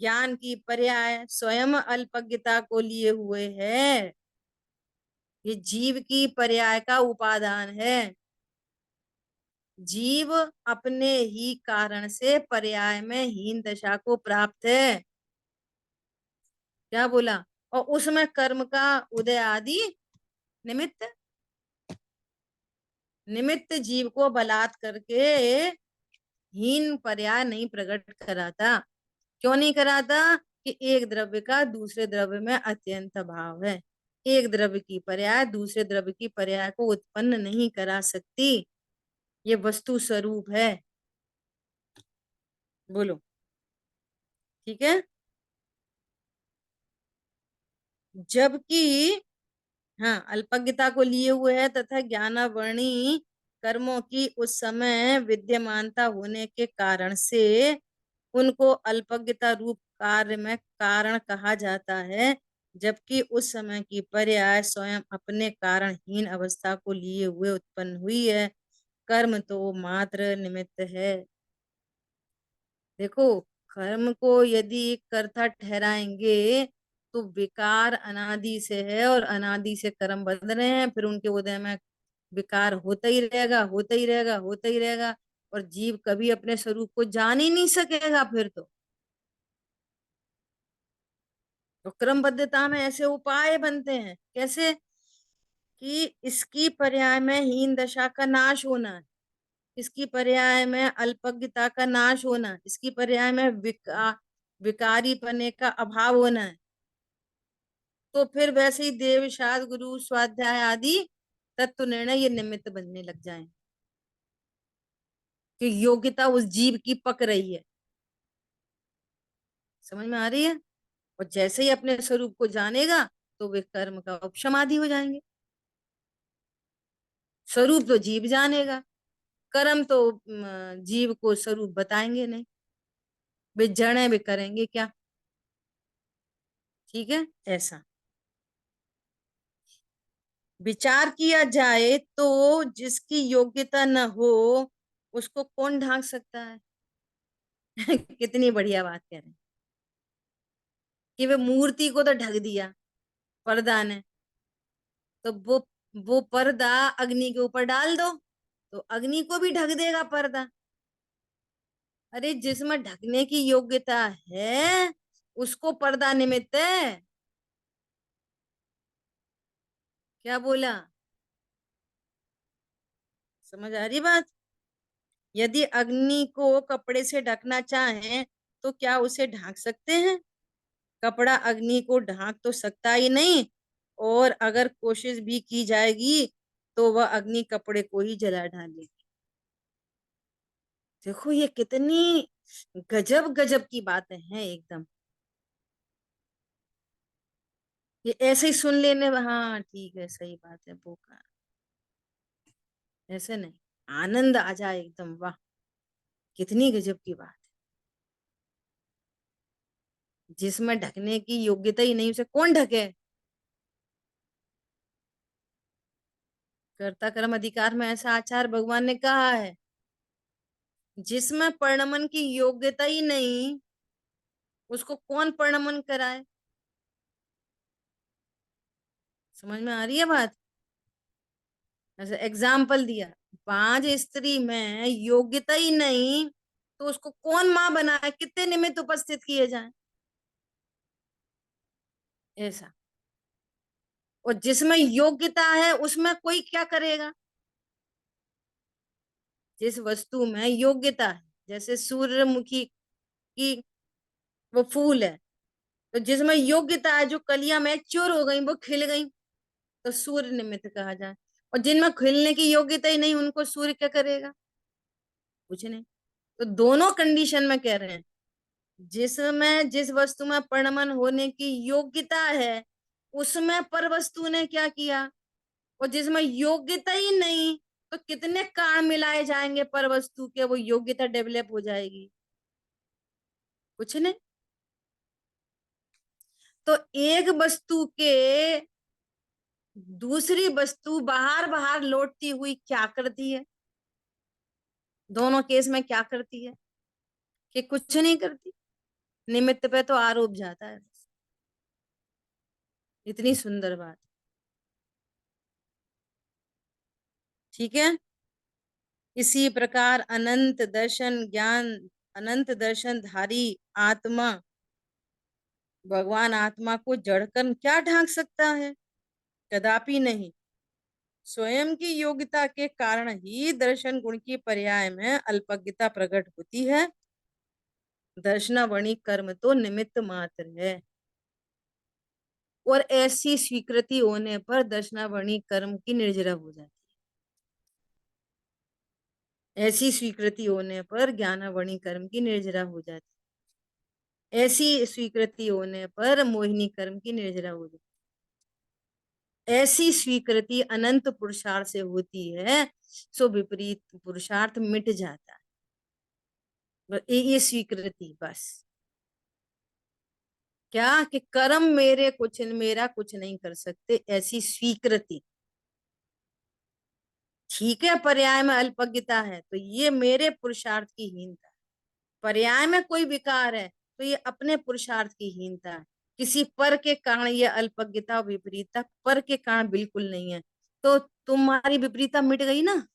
ज्ञान की पर्याय स्वयं अल्पज्ञता को लिए हुए है। ये जीव की पर्याय का उपादान है। जीव अपने ही कारण से पर्याय में हीन दशा को प्राप्त है। क्या बोला? और उसमें कर्म का उदय आदि निमित्त, निमित्त जीव को बलात् करके हीन पर्याय नहीं प्रकट कराता। क्यों नहीं कराता? कि एक द्रव्य का दूसरे द्रव्य में अत्यंत अभाव है। एक द्रव्य की पर्याय दूसरे द्रव्य की पर्याय को उत्पन्न नहीं करा सकती। ये वस्तु स्वरूप है। बोलो, ठीक है। जबकि हाँ, अल्पज्ञता को लिए हुए है तथा ज्ञानावरणी कर्मों की उस समय विद्यमानता होने के कारण से उनको अल्पज्ञता रूप कार्य में कारण कहा जाता है। जबकि उस समय की पर्याय स्वयं अपने कारणहीन अवस्था को लिए हुए उत्पन्न हुई है। कर्म तो मात्र निमित्त है। देखो, कर्म को यदि कर्ता ठहराएंगे तो विकार अनादि से है, और अनादि से कर्म बंध रहे हैं, फिर उनके उदय में विकार होता ही रहेगा, होता ही रहेगा, होता ही रहेगा। और जीव कभी अपने स्वरूप को जान ही नहीं सकेगा फिर तो क्रमबद्धता में ऐसे उपाय बनते हैं। कैसे? कि इसकी पर्याय में हीन दशा का नाश होना है, इसकी पर्याय में अल्पज्ञता का नाश होना है, इसकी पर्याय में विकारी पने का अभाव होना है। तो फिर वैसे ही देव शाद गुरु स्वाध्याय आदि तत्व निर्णय ये निमित्त बनने लग जाए कि योग्यता उस जीव की पक रही है। समझ में आ रही है? और जैसे ही अपने स्वरूप को जानेगा तो वे कर्म का उपशमादि हो जाएंगे। स्वरूप तो जीव जानेगा, कर्म तो जीव को स्वरूप बताएंगे नहीं। वे जड़ें भी करेंगे क्या? ठीक है, ऐसा विचार किया जाए तो जिसकी योग्यता न हो उसको कौन ढांक सकता है? कितनी बढ़िया बात कह रहे हैं कि वे मूर्ति को तो ढक दिया पर्दा ने, तो वो पर्दा अग्नि के ऊपर डाल दो तो अग्नि को भी ढक देगा पर्दा। अरे जिसमें ढकने की योग्यता है उसको पर्दा निमित्त है। क्या बोला? समझ आ रही बात? यदि अग्नि को कपड़े से ढकना चाहें तो क्या उसे ढक सकते हैं? कपड़ा अग्नि को ढक तो सकता ही नहीं, और अगर कोशिश भी की जाएगी तो वह अग्नि कपड़े को ही जला डालेगी। देखो ये कितनी गजब गजब की बातें हैं एकदम। ये ऐसे ही सुन लेने, हाँ ठीक है, सही बात है, वो का ऐसे नहीं, आनंद आ जाए एकदम, वाह कितनी गजब की बात है। जिसमें ढकने की योग्यता ही नहीं उसे कौन ढके? कर्ता कर्म अधिकार में ऐसा आचार भगवान ने कहा है। जिसमें परिणमन की योग्यता ही नहीं उसको कौन परिणमन कराए? समझ में आ रही है बात? ऐसे एग्जाम्पल दिया, 5 स्त्री में योग्यता ही नहीं, तो उसको कौन माँ बनाए, कितने निमित्त उपस्थित किए जाएं, ऐसा। और जिसमें योग्यता है उसमें कोई क्या करेगा, जिस वस्तु में योग्यता है, जैसे सूर्यमुखी की वो फूल है, तो जिसमें योग्यता है, जो कलियां मैच्योर हो गई वो खिल गई, तो सूर्य निमित्त कहा जाए। और जिनमें खिलने की योग्यता ही नहीं, उनको सूर्य क्या करेगा, कुछ नहीं। तो दोनों कंडीशन में कह रहे हैं, जिसमें जिस वस्तु में परिणमन होने की योग्यता है उसमें पर वस्तु ने क्या किया, और जिसमें योग्यता ही नहीं, तो कितने कारण मिलाए जाएंगे पर वस्तु के, वो योग्यता डेवलप हो जाएगी, कुछ नहीं। तो एक वस्तु के दूसरी वस्तु बाहर बाहर लौटती हुई क्या करती है, दोनों केस में क्या करती है, कि कुछ नहीं करती, निमित्त पे तो आरोप जाता है। इतनी सुंदर बात, ठीक है। इसी प्रकार अनंत दर्शन ज्ञान, अनंत दर्शन धारी आत्मा, भगवान आत्मा को जड़कर क्या ढांक सकता है, कदापि नहीं। स्वयं की योग्यता के कारण ही दर्शन गुण की पर्याय में अल्पज्ञता प्रकट होती है। दर्शनावणी कर्म तो निमित्त मात्र है, और ऐसी स्वीकृति होने पर दर्शनावणी कर्म की निर्जरा हो जाती है। ऐसी स्वीकृति होने पर ज्ञानावणी कर्म की निर्जरा हो जाती है। ऐसी स्वीकृति होने पर मोहिनी कर्म की निर्जरा हो जाती है। ऐसी स्वीकृति अनंत पुरुषार्थ से होती है, सो विपरीत पुरुषार्थ मिट जाता है। ये स्वीकृति बस, क्या कि कर्म मेरे कुछ, मेरा कुछ नहीं कर सकते, ऐसी स्वीकृति। ठीक है, पर्याय में अल्पज्ञता है तो ये मेरे पुरुषार्थ की हीनता है, पर्याय में कोई विकार है तो ये अपने पुरुषार्थ की हीनता है। किसी पर के कारण ये अल्पज्ञता विपरीतता पर के कारण बिल्कुल नहीं है। तो तुम्हारी विपरीतता मिट गई ना,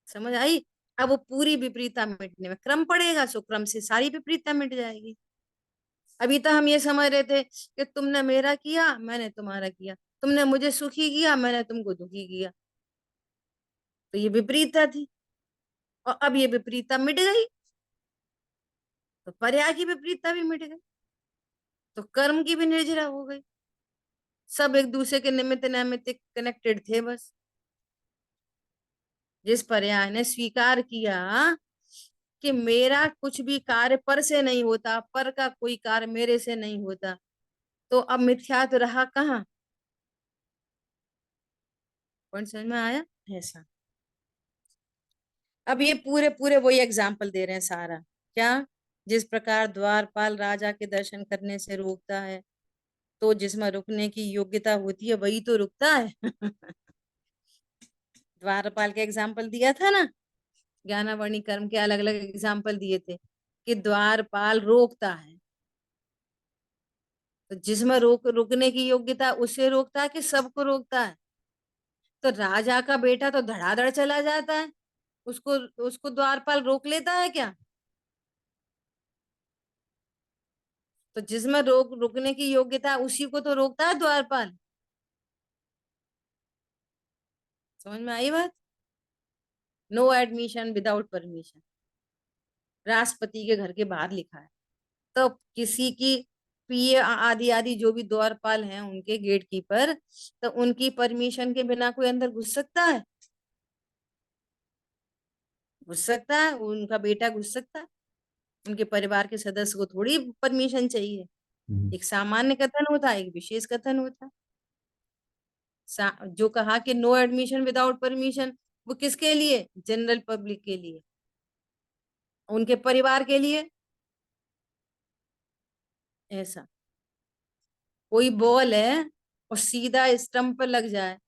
समझ आई। अब वो पूरी विपरीतता मिटने में क्रम पड़ेगा, सो क्रम से सारी विपरीतता मिट जाएगी। अभी तो हम ये समझ रहे थे कि तुमने मेरा किया मैंने तुम्हारा किया, तुमने मुझे सुखी किया मैंने तुमको दुखी किया, तो ये विपरीतता थी। और अब ये विपरीतता मिट गई, तो पर्याय की विपरीतता भी मिट गई, तो कर्म की भी निर्जरा हो गई। सब एक दूसरे के निमित्त नैमित्त कनेक्टेड थे बस। जिस पर्याय ने स्वीकार किया कि मेरा कुछ भी कार्य पर से नहीं होता, पर का कोई कार्य मेरे से नहीं होता, तो अब मिथ्या तो रहा कहाँ। पॉइंट समझ में आया, ऐसा। अब ये पूरे पूरे वही एग्जाम्पल दे रहे हैं सारा, क्या, जिस प्रकार द्वारपाल राजा के दर्शन करने से रोकता है, तो जिसमें रुकने की योग्यता होती है वही तो रुकता है। द्वारपाल का एग्जाम्पल दिया था ना, ज्ञानावर्णी कर्म के अलग अलग एग्जाम्पल दिए थे, कि द्वारपाल रोकता है, तो जिसमें रुकने की योग्यता उसे रोकता है कि सबको रोकता है। तो राजा का बेटा तो धड़ाधड़ चला जाता है, उसको उसको द्वारपाल रोक लेता है क्या। तो जिसमें रुकने की योग्यता उसी को तो रोकता है द्वारपाल। समझ में आई बात। नो एडमिशन विदाउट परमिशन, राष्ट्रपति के घर के बाहर लिखा है। तो किसी की पीए आदि आदि जो भी द्वारपाल हैं उनके गेट कीपर, तो उनकी परमिशन के बिना कोई अंदर घुस सकता है, घुस सकता है, उनका बेटा घुस सकता है, उनके परिवार के सदस्य को थोड़ी परमिशन चाहिए। हम्म। एक सामान्य कथन होता है, एक विशेष कथन होता है। जो कहा कि नो एडमिशन विदाउट परमिशन, वो किसके लिए, जनरल पब्लिक के लिए, उनके परिवार के लिए, ऐसा। कोई बॉल है और सीधा स्टंप पर लग जाए,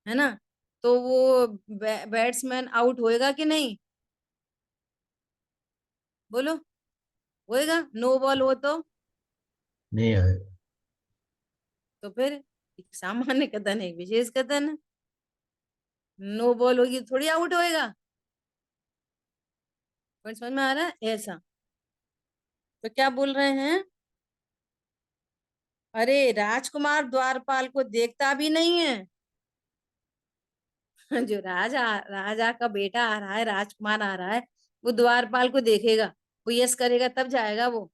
है ना, तो वो बैट्समैन आउट होएगा कि नहीं, बोलो, होएगा, नो बॉल हो तो नहीं आए। फिर एक सामान्य कथन है, एक विशेष कथन है। नो बॉल होगी तो थोड़ी आउट होएगा। पॉइंट समझ में आ रहा है ऐसा। तो क्या बोल रहे हैं, अरे राजकुमार द्वारपाल को देखता भी नहीं है। जो राजा का बेटा आ रहा है, राजकुमार आ रहा है, वो द्वारपाल को देखेगा, वो यस करेगा तब जाएगा वो।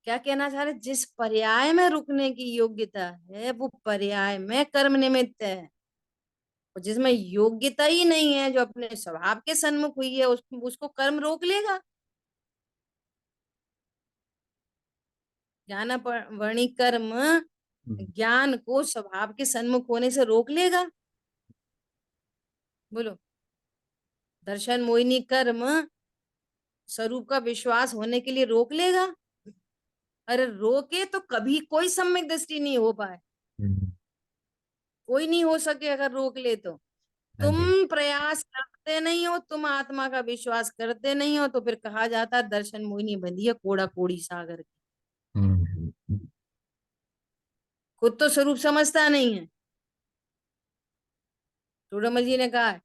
क्या कहना चाह रहे, जिस पर्याय में रुकने की योग्यता है वो पर्याय में कर्म निमित्त है, और जिसमें योग्यता ही नहीं है, जो अपने स्वभाव के सन्मुख हुई है, उसको कर्म रोक लेगा। ज्ञान वर्णी कर्म हम्म, ज्ञान को स्वभाव के सन्मुख होने से रोक लेगा। बोलो, दर्शन मोहिनी कर्म स्वरूप का विश्वास होने के लिए रोक लेगा। अरे रोके तो कभी कोई सम्यक दृष्टि नहीं हो पाए, हम्म, कोई नहीं हो सके अगर रोक ले तो। हाँ तुम जी। प्रयास करते नहीं हो, तुम आत्मा का विश्वास करते नहीं हो, तो फिर कहा जाता है दर्शन मोहिनी बंधी है कोड़ा कोड़ी सागर की। हम्म, हम्म, खुद तो स्वरूप समझता नहीं है। टूडमल जी ने कहा है,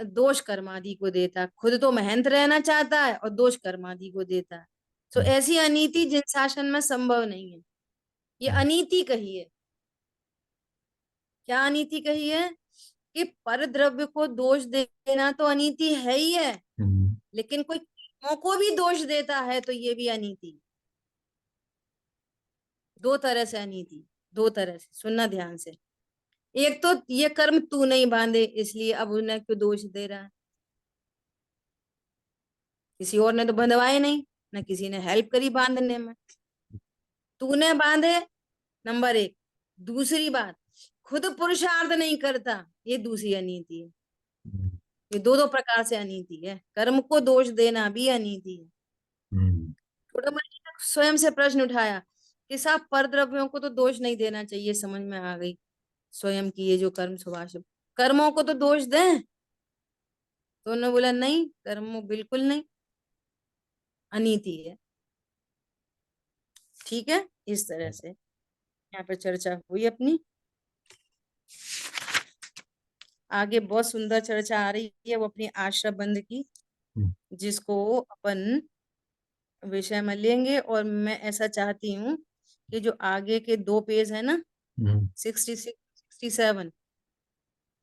दोष कर्मादि को देता है, खुद तो महंत रहना चाहता है और दोष कर्मादि को देता है। तो हम्म, ऐसी अनीति जिन शासन में संभव नहीं है, ये हाँ, अनीति कही है। क्या अनीति कही है, कि पर द्रव्य को दोष देना तो अनीति है ही है, हम्म, लेकिन कोई कर्मों को भी दोष देता है तो ये भी अनीति। दो तरह से अनीति, दो तरह से सुनना ध्यान से। एक तो ये कर्म तू नहीं बांधे इसलिए अब उन्हें क्यों दोष दे रहा है, किसी और ने तो बंधवाए नहीं, ना किसी ने हेल्प करी बांधने में, तूने बांधे, नंबर एक। दूसरी बात, खुद पुरुषार्थ नहीं करता, ये दूसरी अनीति है। हम्म, ये दो दो प्रकार से अनीति है, कर्म को दोष देना भी अनीति है। हम्म, छोटामणि ने स्वयं से प्रश्न उठाया कि साहब पर द्रव्यों को तो दोष नहीं देना चाहिए, समझ में आ गई स्वयं की ये जो कर्म शुभाशुभ कर्मों को तो दोष दें। तो उन्होंने बोला नहीं, कर्म बिल्कुल नहीं, अनीति है। ठीक है, इस तरह से यहाँ पे चर्चा हुई अपनी। आगे बहुत सुंदर चर्चा आ रही है वो अपनी आश्रम बंद की, हम्म, जिसको अपन विषय में लेंगे। और मैं ऐसा चाहती हूँ कि जो आगे के दो पेज है ना, हम्म, 66 67,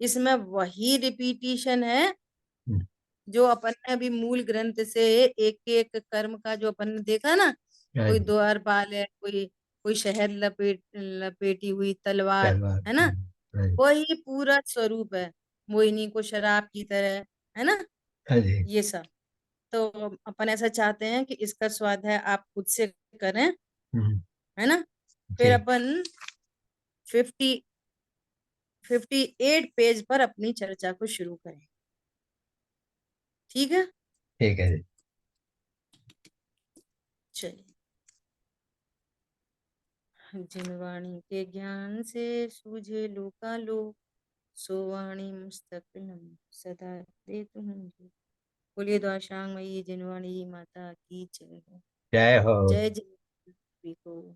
इसमें वही रिपीटिशन है हम्म, जो अपन ने अभी मूल ग्रंथ से एक एक कर्म का जो अपन ने देखा ना। हाँ कोई जी। द्वारपाल है, कोई कोई शहद लपेटी हुई तलवार, तलवार, है ना, हाँ जी। वही पूरा स्वरूप है, मोहिनी को शराब की तरह, है ना, हाँ जी। ये सब। तो अपन ऐसा चाहते हैं कि इसका स्वाध्याय आप खुद से करें, हम्म, है ना। फिर ठीक। अपन 58 पेज पर अपनी चर्चा को शुरू करें। ठीक है, ठीक है जी। चलिए। जिन वाणी के ज्ञान से सूझे लोकालोक, सो वाणी मस्तक नम सदा दे तुम। बोलिए द्वाशांग मई जिनवाणी माता की जय हो। जय हो। जय जय को।